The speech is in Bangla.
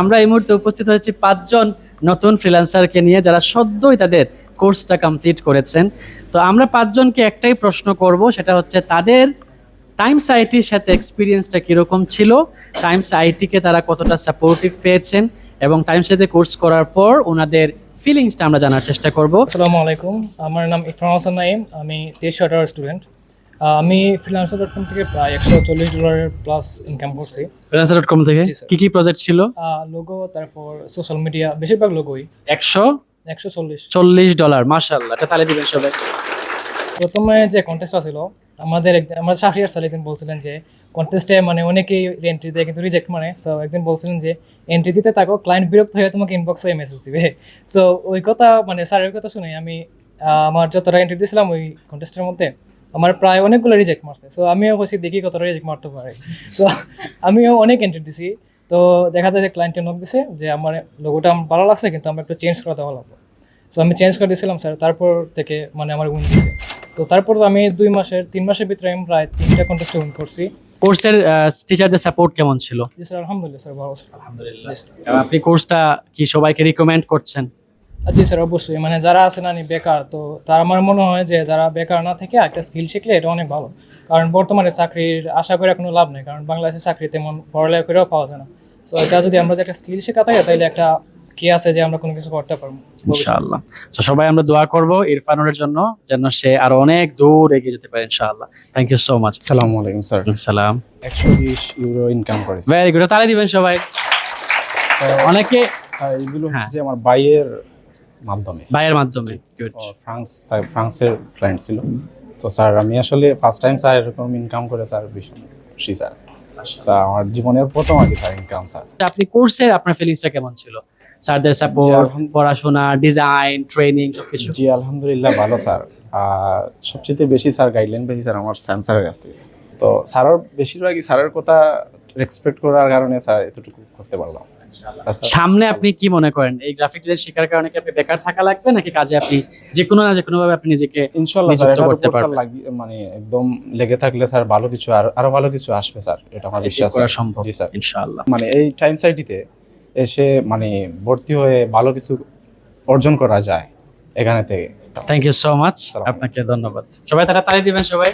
আমরা এই মুহূর্তে উপস্থিত হয়েছি 5 জন নতুন ফ্রিল্যান্সারকে নিয়ে যারা সদ্যই তাদের কোর্সটা কমপ্লিট করেছেন। তো আমরা 5 জনকে একটাই প্রশ্ন করব, সেটা হচ্ছে তাদের টাইমস আইটির সাথে এক্সপিরিয়েন্সটা কীরকম ছিল, টাইমস আইটিকে তারা কতটা সাপোর্টিভ পেয়েছেন এবং টাইমস সাথে কোর্স করার পর ওনাদের ফিলিংসটা আমরা জানার চেষ্টা করব। আসসালামু আলাইকুম, আমার নাম ইরফান হাসান নাইম। আমি 23 ওয়াটার স্টুডেন্ট। আমি freelancer.com থেকে প্রায় $140 প্লাস ইনকাম করছি। freelancer.com থেকে জি, স্যার। কি কি প্রজেক্ট ছিল? লোগো, তারপর সোশ্যাল মিডিয়া, বেশিরভাগ লোগোই। $140। $140, মাশাআল্লাহ, এটা তালে দিবেন সবাই। প্রথমে যে কন্টেস্টটা ছিল, আমাদের শাহরিয়ার স্যার একদিন বলছিলেন যে কন্টেস্টে মানে অনেকেই এন্ট্রি দেয় কিন্তু রিজেক্ট মানে। সো একদিন বলছিলেন যে এন্ট্রি দিতে থাকো, ক্লায়েন্ট বিরক্ত হয়ে তোমাকে ইনবক্সে মেসেজ দিবে। সো ওই কথা মানে স্যারের কথা শুনে আমি আমার যতটা এন্ট্রি দিয়েছিলাম ওই কন্টেস্টের মধ্যে আমার প্রায় অনেকগুলো রিজেক্ট মারছে। সো আমিও বসে দেখি কতটা রিজেক্ট মারতে পারে। সো আমিও অনেক এন্ট্রি দিছি। তো দেখা যায় যে ক্লায়েন্টে নক দিছে যে আমার লোগোটা আমার ভালো লাগছে কিন্তু আমার একটু চেঞ্জ করাতে ভালো লাগবে। সো আমি চেঞ্জ করে দিয়েছিলাম স্যার, তারপর থেকে মানে আমার উইন দিছে। তো তারপর আমি 3 মাসের ভিতরে আমি প্রায় 3টা কন্টেস্টে উইন করছি। কোর্সের টিচারদের সাপোর্ট কেমন ছিল? জি স্যার, আলহামদুলিল্লাহ স্যার, ভালো স্যার। আলহামদুলিল্লাহ। আপনি কোর্সটা কি সবাইকে রিকমেন্ড করছেন? জি স্যার, অবশ্যই। মানে যারা আছে না বেকার, তো তার আমার মনে হয় যে যারা বেকার না থেকে একটা স্কিল শিখলে এটা অনেক ভালো। কারণ বর্তমানে চাকরির আশা করে কোনো লাভ নেই, কারণ বাংলাদেশে চাকরি তেমন পড়ালেখা করেও পাওয়া যায় না। সো এটা যদি আমরা একটা স্কিল শেখা থাকে তাহলে একটা কি আছে যে আমরা কোনো কিছু করতে পারবো ইনশাআল্লাহ। তো সবাই আমরা দোয়া করব ইরফানুরের জন্য যেন সে আরো অনেক দূর এগিয়ে যেতে পারে ইনশাআল্লাহ। Thank you so much. আসসালামু আলাইকুম স্যার। সালাম। 120 ইউরো ইনকাম করেছি ভেরি গুড, তালে দিবেন সবাই। অনেকে স্যার। এগুলো হচ্ছে যে আমার ভাইয়ের মাধ্যমে। গুড। ফ্রান্সের ক্লায়েন্ট ছিল। তো স্যার আমি আসলে ফার্স্ট টাইম স্যার এরকম ইনকাম করে স্যার ভীষণ খুশি স্যার। স্যার আমার জীবনের প্রথম আর কি স্যার ইনকাম স্যার। আপনি কোর্সের আপনার ফিলিংসটা কেমন ছিল? স্যারদের সাপোর্ট, পড়াশোনা, ডিজাইন, ট্রেনিং সবকিছু? জি আলহামদুলিল্লাহ ভালো স্যার। আর সবচেয়ে বেশি স্যার গাইডলাইন পেয়েছি স্যার আমার স্যাম স্যারের কাছ থেকে। তো স্যারের বেশিরভাগই স্যারের কথা রেসপেক্ট করার কারণে স্যার এতটুকু করতে পারলাম। সামনে আপনি কি মনে করেন এই গ্রাফিক ডিজাইন শেখার কারণে কি আপনি বেকার থাকা লাগবে নাকি কাজে আপনি যে কোনো ভাবে আপনি নিজেকে ইনশাআল্লাহ স্যার নিযুক্ত এটা করতে করতে পারবেন? পারবেন, মানে একদম লেগে থাকলে স্যার ভালো কিছু আরো ভালো কিছু আসবে স্যার, এটা আমার বিশ্বাস করা সম্ভব জি স্যার ইনশাআল্লাহ। মানে এই টাইম সাইটিতে এসে মানে ভর্তি হয়ে ভালো কিছু অর্জন করা যায় এখানে থেকে। থ্যাংক ইউ সো মাচ, আসসালামু আলাইকুম। আপনাকে ধন্যবাদ। সবাই তারা তালি দিবেন সবাই।